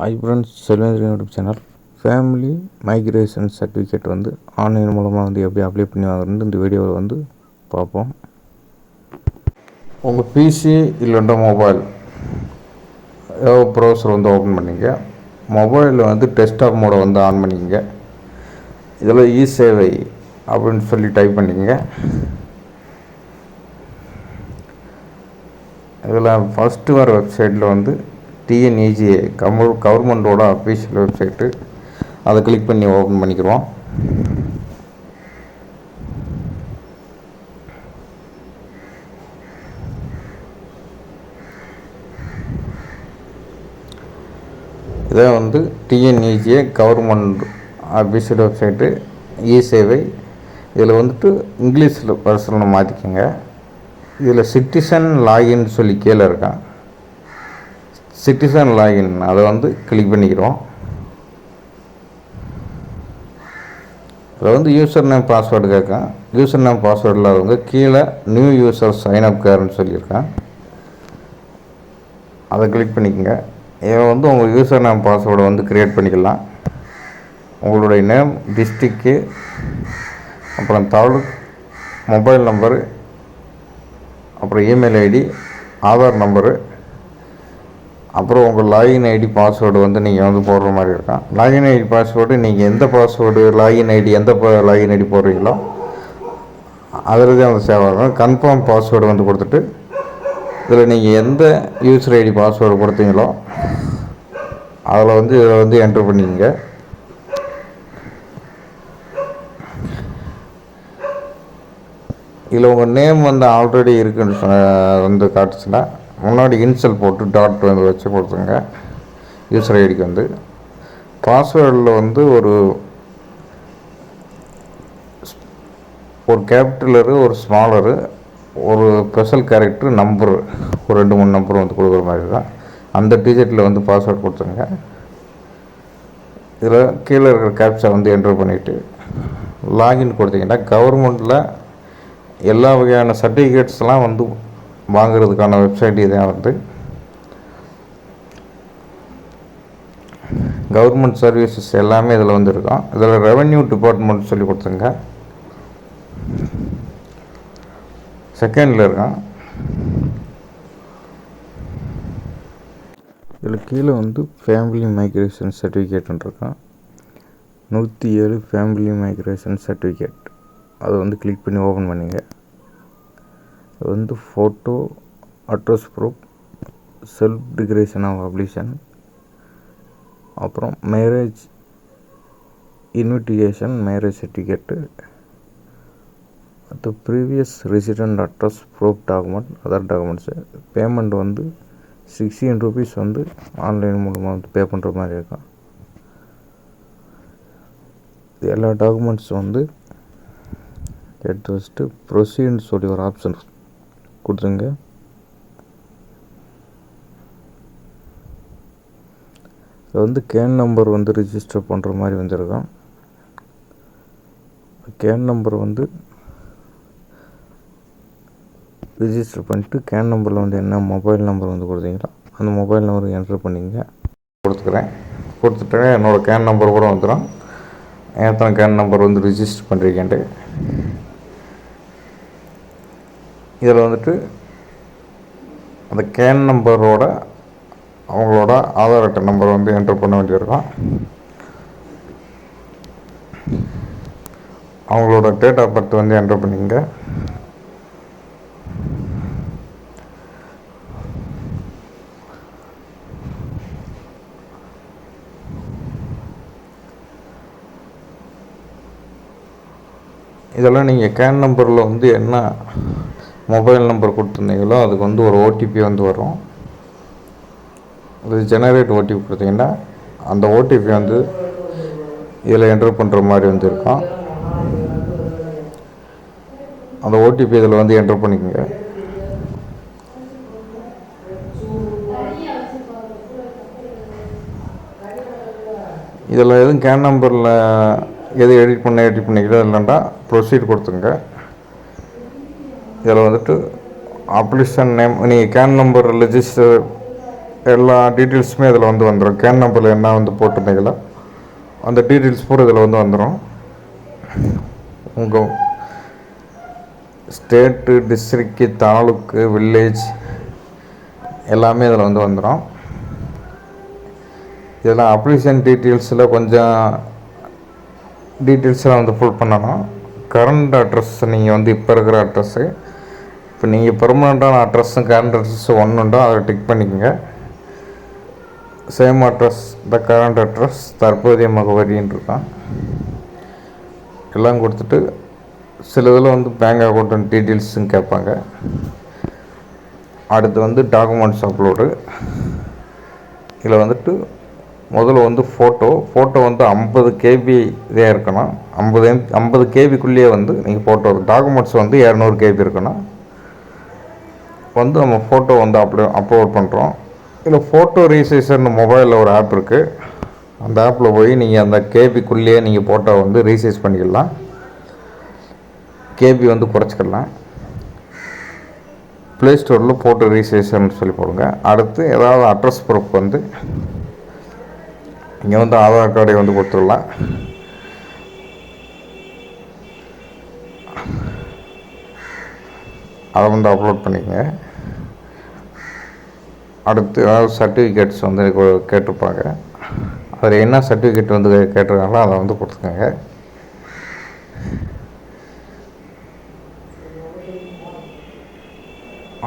Hi friends, Selvendran YouTube channel. Family migration certificate வந்து online மூலமாக வந்து எப்படி அப்ளை பண்ணி வாங்குறது இந்த வீடியோவில் வந்து பார்ப்போம். உங்கள் பிசி இல்லைன்னா மொபைல் ஏதோ ப்ரௌசர் வந்து ஓப்பன் பண்ணிங்க. மொபைலில் வந்து டெஸ்க்டாப் மோடை வந்து ஆன் பண்ணிக்கங்க. இதில் இ-சேவை அப்படின்னு சொல்லி டைப் பண்ணிக்கங்க. இதில் ஃபஸ்ட்டு வர வெப்சைட்டில் வந்து டிஎன்இஜிஏ கவர்மெண்ட்டோட அஃபீஷியல் வெப்சைட்டு, அதை கிளிக் பண்ணி ஓப்பன் பண்ணிக்கிறோம். இதை வந்து டிஎன்இஜிஏ கவர்மெண்ட் அஃபீஷியல் வெப்சைட்டு இ-சேவை. இதில் வந்துட்டு இங்கிலீஷில் பர்சனில் மாற்றிக்கோங்க. இதில் சிட்டிசன் லாகின் சொல்லி கீழே இருக்கான். சிட்டிசன் லாகின் அதை வந்து கிளிக் பண்ணிக்கிறோம். அதில் வந்து யூசர் நேம் பாஸ்வேர்டு கேட்கும். யூசர் நேம் பாஸ்வேர்டு இல்லாதவங்க கீழே நியூ யூசர் சைன்அப் கேர்னு சொல்லியிருக்கேன். அதை கிளிக் பண்ணிக்கோங்க. இதை வந்து உங்கள் யூசர் நேம் பாஸ்வேர்டை வந்து க்ரியேட் பண்ணிக்கலாம். உங்களுடைய நேம், டிஸ்ட்ரிக்கு, அப்புறம் தாலுக், மொபைல் நம்பரு, அப்புறம் இமெயில் ஐடி, ஆதார் நம்பரு, அப்புறம் உங்கள் லாகின் ஐடி பாஸ்வேர்டு வந்து நீங்கள் வந்து போடுற மாதிரி இருக்கும். லாகின் ஐடி பாஸ்வேர்டு நீங்கள் எந்த password login ID login ID போடுறீங்களோ அதில் தான் வந்து சேவ் ஆகும். கன்ஃபார்ம் பாஸ்வேர்டு வந்து கொடுத்துட்டு இதில் நீங்கள் எந்த யூசர் ஐடி பாஸ்வேர்டு கொடுத்தீங்களோ அதில் வந்து இதில் வந்து என்ட்ரு பண்ணிக்கங்க. இதில் உங்கள் நேம் வந்து ஆல்ரெடி இருக்குன்னு வந்து காட்டுச்சுன்னா முன்னாடி இன்சல் போட்டு டாட் வந்து வச்சு கொடுத்துங்க. யூசர் ஐடிக்கு வந்து பாஸ்வேர்டில் வந்து ஒரு கேபிட்டலரு, ஒரு ஸ்மாலரு, ஒரு ஸ்பெஷல் கேரக்டர், நம்பரு, ஒரு 2-3 நம்பர் வந்து கொடுக்குற மாதிரி தான். அந்த டிஜிட்டில் வந்து பாஸ்வேர்டு கொடுத்துருங்க. இதில் கீழே இருக்கிற கேப்சா வந்து என்ட்ரு பண்ணிவிட்டு லாகின் கொடுத்தீங்கன்னா கவர்மெண்ட்டில் எல்லா வகையான சர்டிஃபிகேட்ஸ்லாம் வந்து வாங்கிறதுக்கான வெப்சைட் இதான் வந்து கவர்மெண்ட் சர்வீசஸ் எல்லாமே இதில் வந்து இருக்கும். இதில் ரெவென்யூ டிபார்ட்மெண்ட் சொல்லி கொடுத்துங்க. செகண்டில் இருக்கான். இதில் கீழே வந்து ஃபேமிலி மைக்ரேஷன் சர்டிஃபிகேட்னு இருக்கான். 107 ஃபேமிலி மைக்ரேஷன் சர்டிஃபிகேட் அதை வந்து கிளிக் பண்ணி ஓப்பன் பண்ணிங்க. அது வந்து photo, address proof, self declaration of application, அப்புறம் மேரேஜ் இன்விடேஷன், மேரேஜ் சர்டிஃபிகேட்டு, அது previous resident address proof document, other documents. Payment வந்து 16 rupees வந்து ஆன்லைன் மூலமாக வந்து பே பண்ணுற மாதிரி இருக்கும். இது எல்லா டாக்குமெண்ட்ஸும் வந்து எடுத்து வச்சுட்டு ப்ரொசீட்னு சொல்லி ஒரு ஆப்ஷன் கொடுத்துருங்க. இது வந்து கேன் நம்பர் வந்து ரிஜிஸ்டர் பண்ணுற மாதிரி வந்துருக்கும். கேன் நம்பர் வந்து ரிஜிஸ்டர் பண்ணிட்டு கேன் நம்பரில் வந்து என்ன மொபைல் நம்பர் வந்து கொடுத்தீங்களோ அந்த மொபைல் நம்பர் என்ட்ரு பண்ணிங்க. கொடுத்துட்டு என்னோடய கேன் நம்பர் கூட வந்துடும். எத்தனை கேன் நம்பர் வந்து ரிஜிஸ்டர் பண்ணுறீங்கன்ட்டு இதில் வந்துட்டு அந்த கேன் நம்பரோட அவங்களோட ஆதார் அட்டை நம்பர் வந்து என்ட்ரு பண்ண வேண்டியிருக்கும். அவங்களோட டேட் ஆஃப் பர்த் வந்து என்ட்ரு பண்ணிங்க. இதெல்லாம் நீங்கள் கேன் நம்பரில் வந்து என்ன மொபைல் நம்பர் கொடுத்துருந்தீங்களோ அதுக்கு வந்து ஒரு ஓடிபி வந்து வரும். அது ஜெனரேட் ஓடிபி கொடுத்தீங்கன்னா அந்த ஓடிபி வந்து இதில் என்ட்ரு பண்ணுற மாதிரி வந்து இருக்கும். அந்த ஓடிபி இதில் வந்து என்ட்ரு பண்ணிக்கோங்க. இதில் எதுவும் கேன் நம்பரில் எது எடிட் பண்ணிக்கிறதோ இல்லைன்னா ப்ரொசீட் கொடுத்துங்க. இதில் வந்துட்டு அப்ளிகேஷன் நேம் நீங்கள் கேன் நம்பர் ரிஜிஸ்டர் எல்லா டீட்டெயில்ஸுமே இதில் வந்து வந்துடும். கேன் நம்பரில் என்ன வந்து போட்டிருந்தீங்களோ அந்த டீட்டெயில்ஸ் பூரா இதில் வந்து வந்துடும். உங்கள் ஸ்டேட்டு, டிஸ்ட்ரிக்டு, தாலுக்கு, வில்லேஜ் எல்லாமே இதில் வந்து வந்துடும். இதெல்லாம் அப்ளிகேஷன் டீட்டெயில்ஸில் கொஞ்சம் டீட்டெயில்ஸ்லாம் வந்து ஃபுல் பண்ணணும். கரண்ட் அட்ரஸ் நீங்கள் வந்து இப்போ இருக்கிற அட்ரஸ்ஸு, இப்போ நீங்கள் பெர்மனண்ட்டான அட்ரஸும் கரண்ட் அட்ரஸும் ஒன்றுண்டோ அதை டிக் பண்ணிக்கோங்க. Same address the current address தற்போதைய முகவரின்னு இருக்கும். எல்லாம் கொடுத்துட்டு சில இதில் வந்து பேங்க் அக்கௌண்ட் டீட்டெயில்ஸும் கேட்பாங்க. அடுத்து வந்து டாக்குமெண்ட்ஸ் அப்லோடு. இதில் வந்துட்டு முதல்ல வந்து ஃபோட்டோ வந்து 50 KB இதே இருக்கணும். 50 KBக்குள்ளேயே வந்து நீங்கள் ஃபோட்டோ, டாக்குமெண்ட்ஸ் வந்து 200 KB இருக்கணும். வந்து நம்ம ஃபோட்டோ வந்து அப்லோட் பண்ணுறோம். இதில் ஃபோட்டோ ரீசைசர்னு மொபைலில் ஒரு ஆப் இருக்குது. அந்த ஆப்பில் போய் நீங்கள் அந்த கேபிக்குள்ளேயே நீங்கள் ஃபோட்டோ வந்து ரீசைஸ் பண்ணிக்கலாம். கேபி வந்து குறைச்சிக்கலாம். ப்ளே ஸ்டோரில் ஃபோட்டோ ரீசைசர்னு சொல்லி போடுங்க. அடுத்து ஏதாவது அட்ரஸ் ப்ரூஃப் வந்து இங்கே வந்து ஆதார் கார்டை வந்து கொடுத்துடலாம். அதை வந்து அப்லோட் பண்ணிக்கங்க. அடுத்து ஏதாவது சர்டிஃபிகேட்ஸ் வந்து கேட்டிருப்பாங்க. அதில் என்ன சர்டிஃபிகேட் வந்து கேட்டிருக்காங்களோ அதை வந்து கொடுத்துக்கோங்க.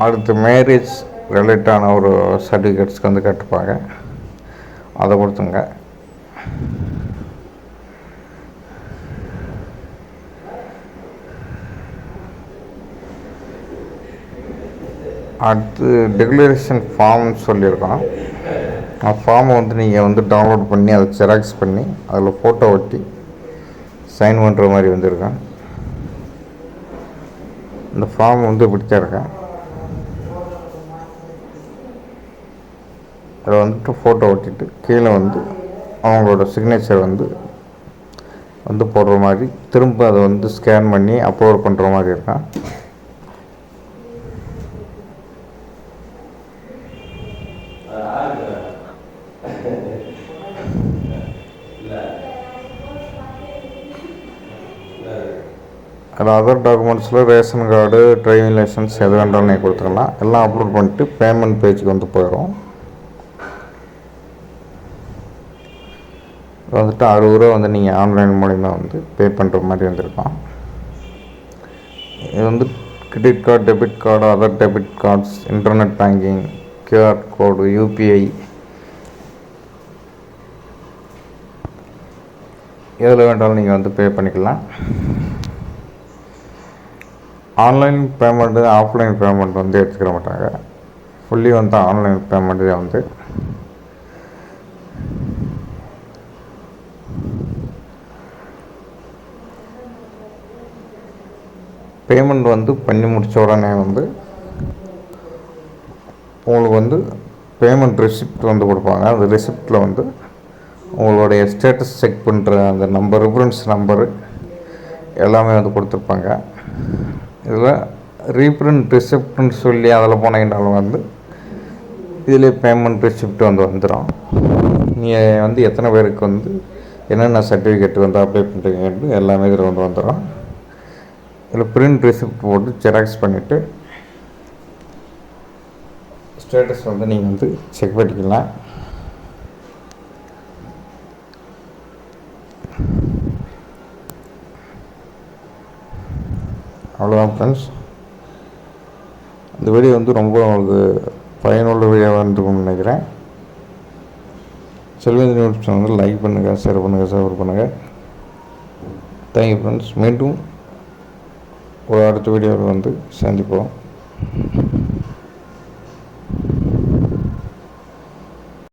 அடுத்து மேரேஜ் ரிலேட்டான ஒரு சர்டிஃபிகேட்ஸ்க்கு வந்து கேட்டிருப்பாங்க, அதை கொடுத்துங்க. அடுத்து டிக்ளரேஷன் ஃபார்ம்னு சொல்லியிருக்கோம். அந்த ஃபார்மை வந்து நீங்கள் வந்து டவுன்லோட் பண்ணி அதை ஜெராக்ஸ் பண்ணி அதில் ஃபோட்டோ ஒட்டி சைன் பண்ணுற மாதிரி வந்துருக்கேன். இந்த ஃபார்ம் வந்து இப்படித்தான் இருக்கேன். அதை வந்துட்டு ஃபோட்டோ ஒட்டிட்டு கீழே வந்து அவங்களோட சிக்னேச்சர் வந்து போடுற மாதிரி, திரும்ப அதை வந்து ஸ்கேன் பண்ணி அப்லோட் பண்ணுற மாதிரி இருக்கான். அதில் அதர் டாக்குமெண்ட்ஸில் ரேஷன் கார்டு, டிரைவிங் லைசன்ஸ் எது வேண்டாலும் நீங்கள் கொடுத்துக்கலாம். எல்லாம் அப்லோட் பண்ணிட்டு பேமெண்ட் பேஜுக்கு வந்து போயிடும். வந்துட்டு 60 ரூபா வந்து நீங்கள் ஆன்லைன் மூலிமா வந்து பே பண்ணுற மாதிரி வந்திருக்கோம். இது வந்து credit card, debit card, other debit cards, internet banking, QR code, UPI எதில் வேண்டாலும் நீங்கள் வந்து பே பண்ணிக்கலாம். ஆன்லைன் பேமெண்ட்டு, ஆஃப்லைன் பேமெண்ட் வந்து எடுத்துக்கிற மாட்டாங்க. ஃபுல்லி வந்து ஆன்லைன் பேமெண்ட்டு தான் வந்து. பேமெண்ட் வந்து பண்ணி முடித்த உடனே வந்து உங்களுக்கு வந்து பேமெண்ட் ரெசிப்ட் வந்து கொடுப்பாங்க. அந்த ரெசிப்டில் வந்து உங்களுடைய ஸ்டேட்டஸ் செக் பண்ணுற அந்த நம்பர், ரெஃபரன்ஸ் நம்பரு எல்லாமே வந்து கொடுத்துருப்பாங்க. இதில் ரீப்ரிண்ட் ரிசிப்ட்னு சொல்லி அதில் போனீங்கன்னாலும் வந்து இதில் பேமெண்ட் ரிசிப்ட் வந்து வந்துடும். நீங்கள் வந்து எத்தனை பேருக்கு வந்து என்னென்ன சர்டிஃபிகேட் வந்து அப்ளை பண்ணுறீங்கன்னு எல்லாமே இதில் வந்து வந்துடும். இதில் பிரிண்ட் ரிசிப்ட் போட்டு ஜெராக்ஸ் பண்ணிவிட்டு ஸ்டேட்டஸ் வந்து நீங்கள் வந்து செக் பண்ணிக்கலாம். அவ்வளோதான் ஃப்ரெண்ட்ஸ். இந்த வீடியோ வந்து ரொம்ப உங்களுக்கு பயனுள்ள வீடியோவாக இருந்துக்கும்னு நினைக்கிறேன். செல்வேந்திரன் யூடியூப் சேனல் லைக் பண்ணுங்கள், ஷேர் பண்ணுங்கள், சப்ஸ்கிரைப் பண்ணுங்கள். Thank you friends. மீண்டும் ஒரு அடுத்த வீடியோவில் வந்து சந்திப்போம்.